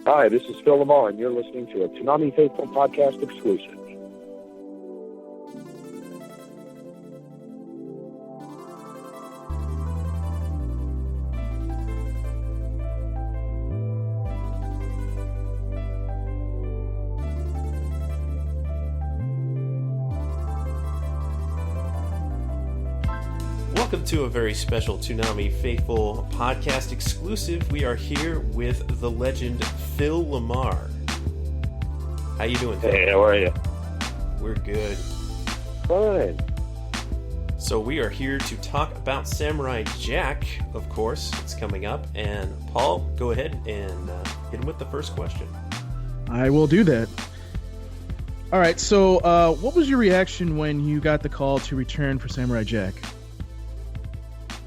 Hi, this is Phil LaMarr, and you're listening to a Toonami Faithful podcast exclusive. Welcome to a very special Toonami Faithful podcast exclusive. We are here with the legend Phil LaMarr. How you doing, Phil? Hey, how are you? We're good. Fine. So we are here to talk about Samurai Jack, of course. It's coming up. And Paul, go ahead and hit him with the first question. I will do that. All right, so what was your reaction when you got the call to return for Samurai Jack?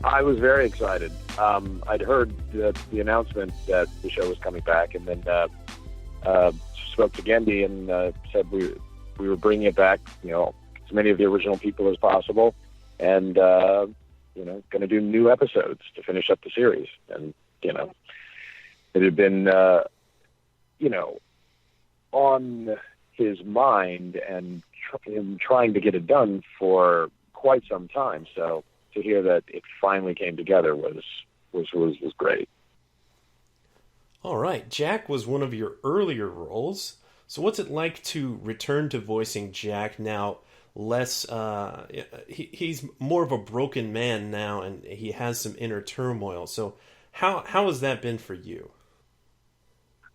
I was very excited. I'd heard the announcement that the show was coming back, and then spoke to Gendy and said we were bringing it back, as many of the original people as possible, and going to do new episodes to finish up the series. And it had been on his mind and him trying to get it done for quite some time. So to hear that it finally came together was great. All right. Jack was one of your earlier roles. So what's it like to return to voicing Jack now? Less, he's more of a broken man now, and he has some inner turmoil. So how has that been for you?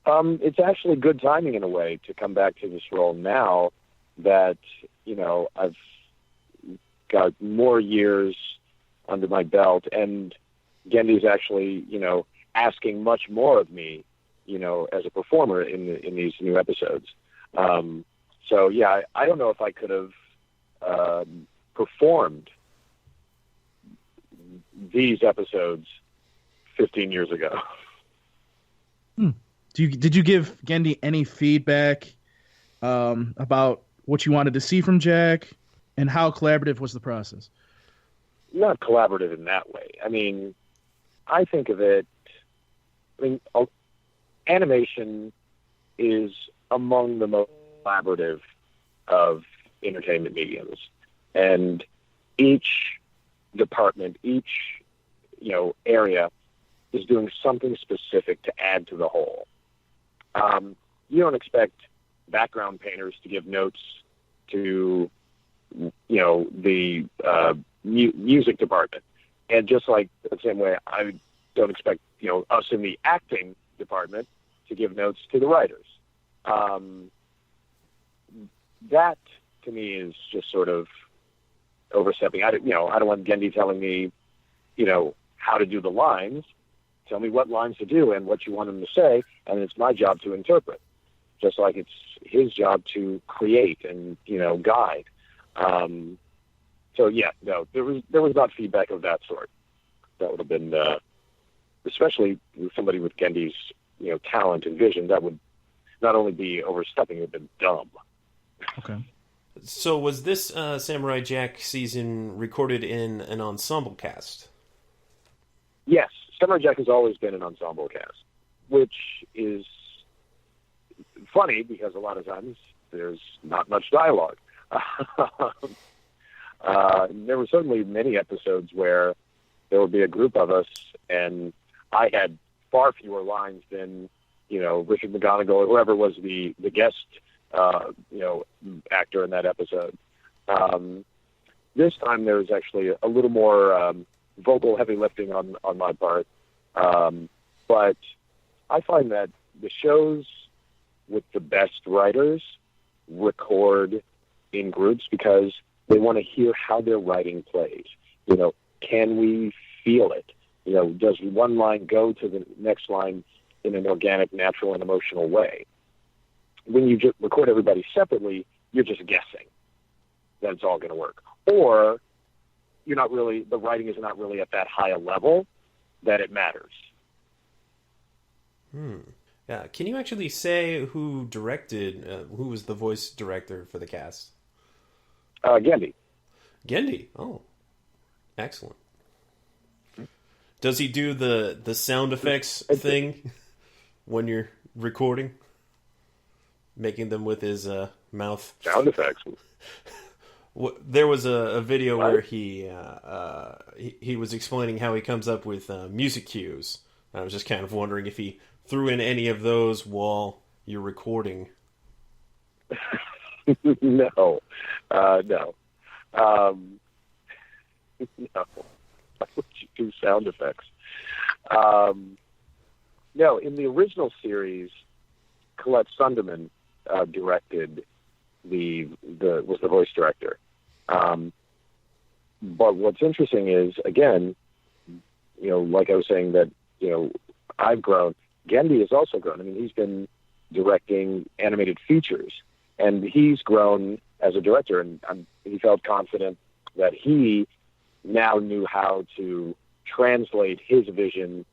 It's actually good timing in a way to come back to this role now that, I've got more years under my belt, and Gendy's actually, asking much more of me, as a performer in these new episodes. So yeah, I don't know if I could have performed these episodes 15 years ago. Did you give Gendy any feedback about what you wanted to see from Jack, and how collaborative was the process? Not collaborative in that way. I mean, I think of it, animation is among the most collaborative of entertainment mediums. And each department, each, area is doing something specific to add to the whole. You don't expect background painters to give notes to, the music department. And just like the same way, I don't expect, us in the acting department to give notes to the writers. That to me is just sort of overstepping. I don't want Gendy telling me, how to do the lines. Tell me what lines to do and what you want him to say, and it's my job to interpret. Just like it's his job to create and, guide. So yeah, no, there was not feedback of that sort. That would have been, especially with somebody with Gendy's, talent and vision, that would not only be overstepping, it would have been dumb. Okay. So was this Samurai Jack season recorded in an ensemble cast? Yes, Samurai Jack has always been an ensemble cast, which is funny because a lot of times there's not much dialogue. There were certainly many episodes where there would be a group of us, and I had far fewer lines than, Richard McGonigal or whoever was the guest, actor in that episode. This time there was actually a little more vocal heavy lifting on my part. But I find that the shows with the best writers record in groups because they want to hear how their writing plays. Can we feel it? Does one line go to the next line in an organic, natural, and emotional way? When you just record everybody separately, you're just guessing that it's all going to work. Or the writing is not really at that high a level that it matters. Yeah. Can you actually say who directed, who was the voice director for the cast? Gendy. Gendy. Oh, excellent. Does he do the sound effects thing when you're recording, making them with his mouth. Sound effects. There was a video What? where he was explaining how he comes up with music cues. I was just kind of wondering if he threw in any of those while you're recording. No. No. No. Why would you do sound effects? No, in the original series, Colette Sunderman directed was the voice director. But what's interesting is, again, like I was saying that, I've grown. Gendy has also grown. I mean, he's been directing animated features, and he's grown as a director, and he felt confident that he now knew how to translate his vision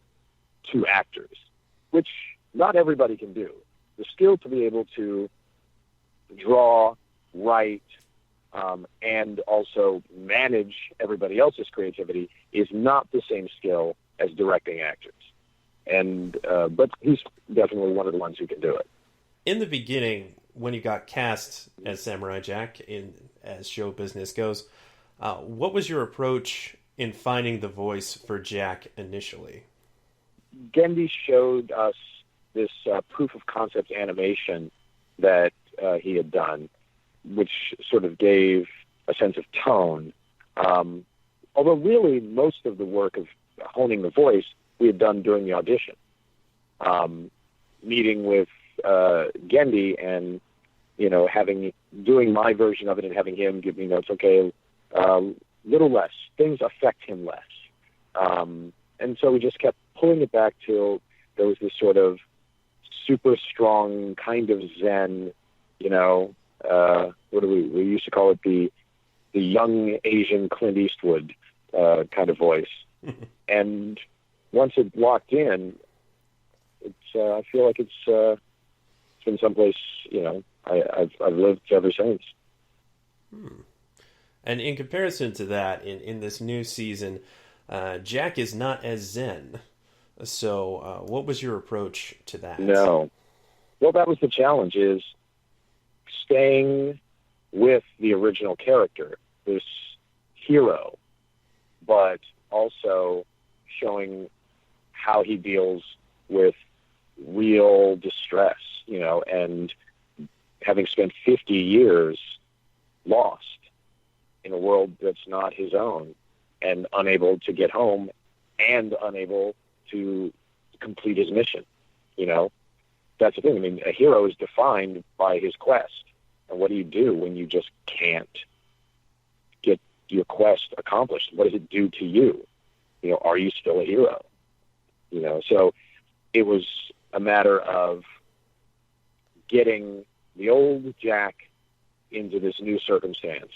to actors, which not everybody can do. The skill to be able to draw, write, and also manage everybody else's creativity is not the same skill as directing actors. And but he's definitely one of the ones who can do it. In the beginning, when you got cast as Samurai Jack, as show business goes, what was your approach in finding the voice for Jack initially? Gendy showed us this proof of concept animation that he had done, which sort of gave a sense of tone. Although really most of the work of honing the voice we had done during the audition. Meeting with Gendy and, doing my version of it and having him give me notes, okay, little less. Things affect him less. And so we just kept pulling it back till there was this sort of super strong kind of zen, what do we used to call it, the young Asian Clint Eastwood kind of voice. And once it locked in, I feel like it's been someplace, I've lived ever since. And in comparison to that, in this new season, Jack is not as zen. So what was your approach to that? No. Well, that was the challenge, is staying with the original character, this hero, but also showing how he deals with real distress, and having spent 50 years lost in a world that's not his own and unable to get home and unable to complete his mission. That's the thing. I mean, a hero is defined by his quest. And what do you do when you just can't get your quest accomplished? What does it do to you? Are you still a hero? So it was a matter of getting the old Jack into this new circumstance.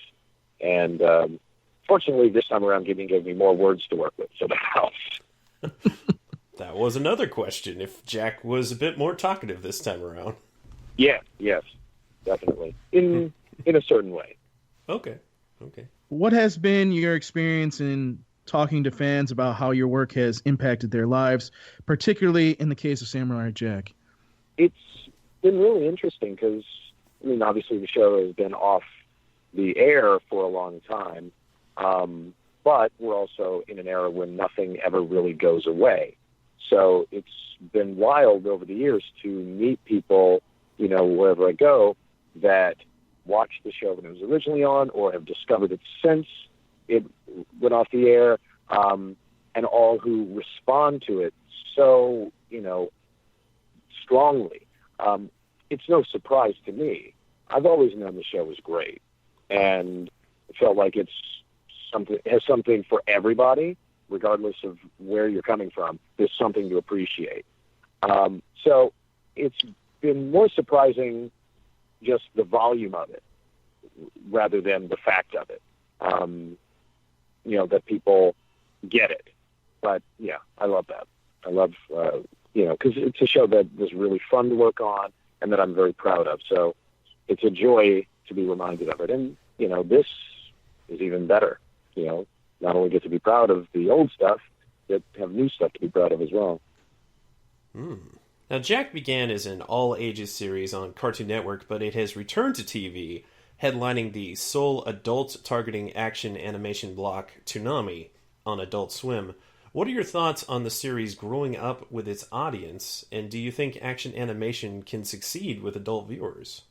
And fortunately, this time around, Gideon gave me more words to work with, so that helps. That was another question, if Jack was a bit more talkative this time around. Yeah, yes, definitely. In a certain way. Okay. What has been your experience in talking to fans about how your work has impacted their lives, particularly in the case of Samurai Jack? It's been really interesting because, obviously the show has been off the air for a long time, but we're also in an era when nothing ever really goes away. So it's been wild over the years to meet people, wherever I go, that watched the show when it was originally on or have discovered it since it went off the air, and all who respond to it so, strongly. It's no surprise to me. I've always known the show was great, and it felt like it has something for everybody, regardless of where you're coming from. There's something to appreciate. So it's been more surprising just the volume of it rather than the fact of it. That people get it. But yeah, I love that. I love, because it's a show that was really fun to work on and that I'm very proud of. So it's a joy to be reminded of it. And, this is even better. Not only get to be proud of the old stuff, but have new stuff to be proud of as well. Now, Jack began as an all-ages series on Cartoon Network, but it has returned to TV, headlining the sole adult-targeting action animation block Toonami on Adult Swim. What are your thoughts on the series growing up with its audience, and do you think action animation can succeed with adult viewers?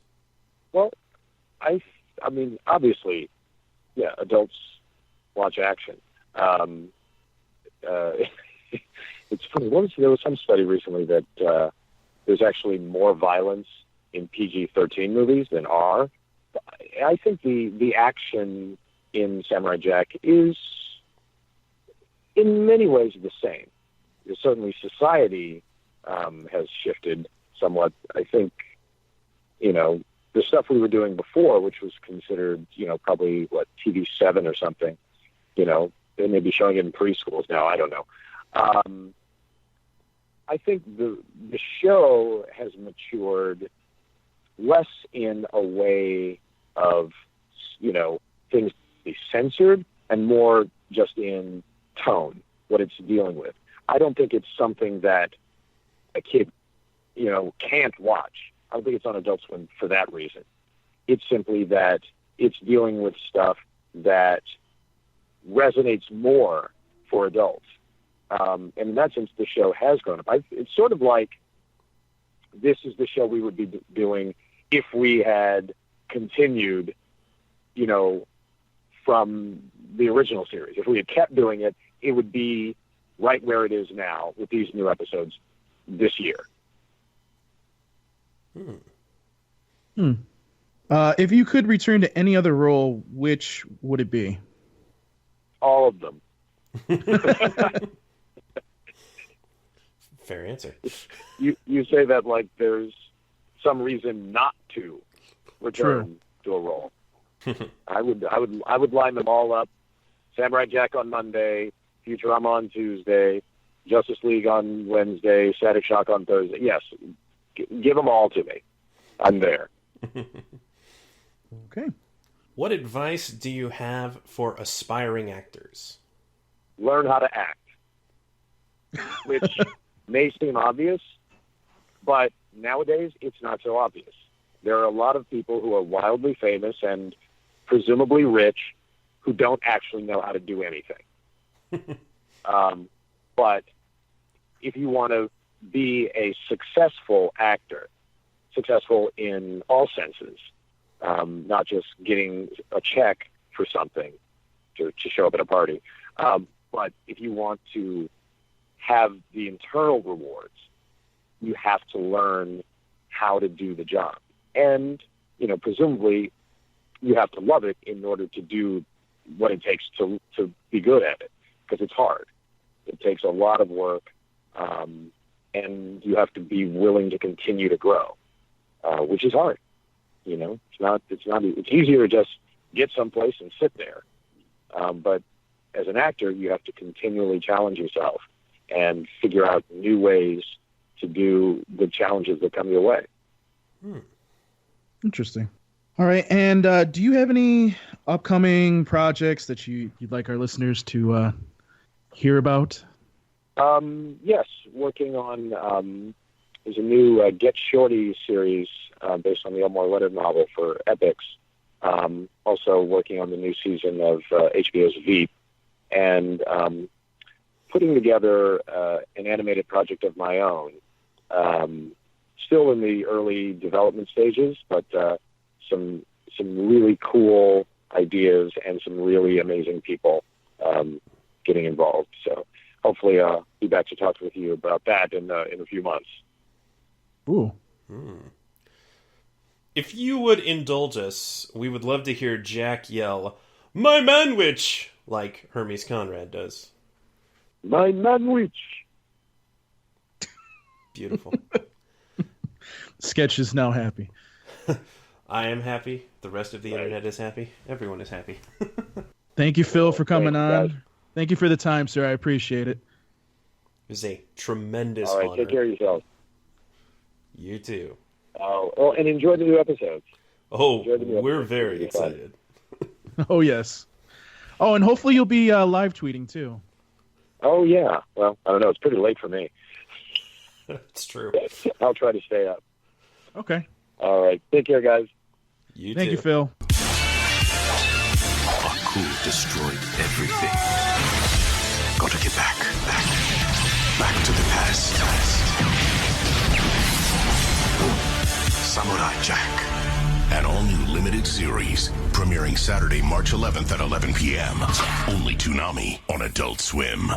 Well, I mean, obviously, yeah, adults watch action. It's funny. There was some study recently that there's actually more violence in PG-13 movies than R. I think the action in Samurai Jack is, in many ways, the same. Certainly, society has shifted somewhat. I think, the stuff we were doing before, which was considered, probably, TV7 or something, they may be showing it in preschools now. I don't know. I think the show has matured less in a way of, things to be censored and more just in tone, what it's dealing with. I don't think it's something that a kid, can't watch. I don't think it's on Adult Swim for that reason. It's simply that it's dealing with stuff that resonates more for adults. And in that sense, the show has grown up. It's sort of like this is the show we would be doing if we had continued, from the original series. If we had kept doing it, it would be right where it is now with these new episodes this year. If you could return to any other role, which would it be? All of them. Fair answer. You say that like there's some reason not to return to a role. I would line them all up. Samurai Jack on Monday, Futurama on Tuesday, Justice League on Wednesday, Static Shock on Thursday. Yes, give them all to me. I'm there. Okay. What advice do you have for aspiring actors? Learn how to act, which may seem obvious, but nowadays it's not so obvious. There are a lot of people who are wildly famous and presumably rich who don't actually know how to do anything. But if you want to be a successful actor, successful in all senses, not just getting a check for something to show up at a party, but if you want to have the internal rewards, you have to learn how to do the job. And, presumably you have to love it in order to do what it takes to be good at it, because it's hard. It takes a lot of work, and you have to be willing to continue to grow, which is hard. It's easier to just get someplace and sit there. But as an actor, you have to continually challenge yourself and figure out new ways to do the challenges that come your way. Interesting. All right. And do you have any upcoming projects that you'd like our listeners to hear about? Yes. Working on, there's a new Get Shorty series based on the Elmore Leonard novel for Epix. Also working on the new season of HBO's Veep, and putting together an animated project of my own. Still in the early development stages, but some really cool ideas and some really amazing people getting involved. So hopefully I'll be back to talk with you about that in a few months. Ooh. If you would indulge us, we would love to hear Jack yell, "My manwich!" like Hermes Conrad does. My manwich! Beautiful. Sketch is now happy. I am happy. The rest of the internet is happy. Everyone is happy. Thank you, Phil, for coming on. Guys. Thank you for the time, sir. I appreciate it. It was a tremendous All right, honor. take care of yourself. You too. Oh, and enjoy the new episodes. Oh, Enjoy the new we're episodes. very It'll be fun. excited. Oh, yes. Oh, and hopefully you'll be live tweeting, too. Oh, yeah. Well, I don't know. It's pretty late for me. It's true. I'll try to stay up. Okay. All right. Take care, guys. Thank you, Phil. Aku destroyed everything. Gotta get back to the past. Samurai Jack. An all-new limited series, premiering Saturday, March 11th at 11 p.m. Only Toonami on Adult Swim.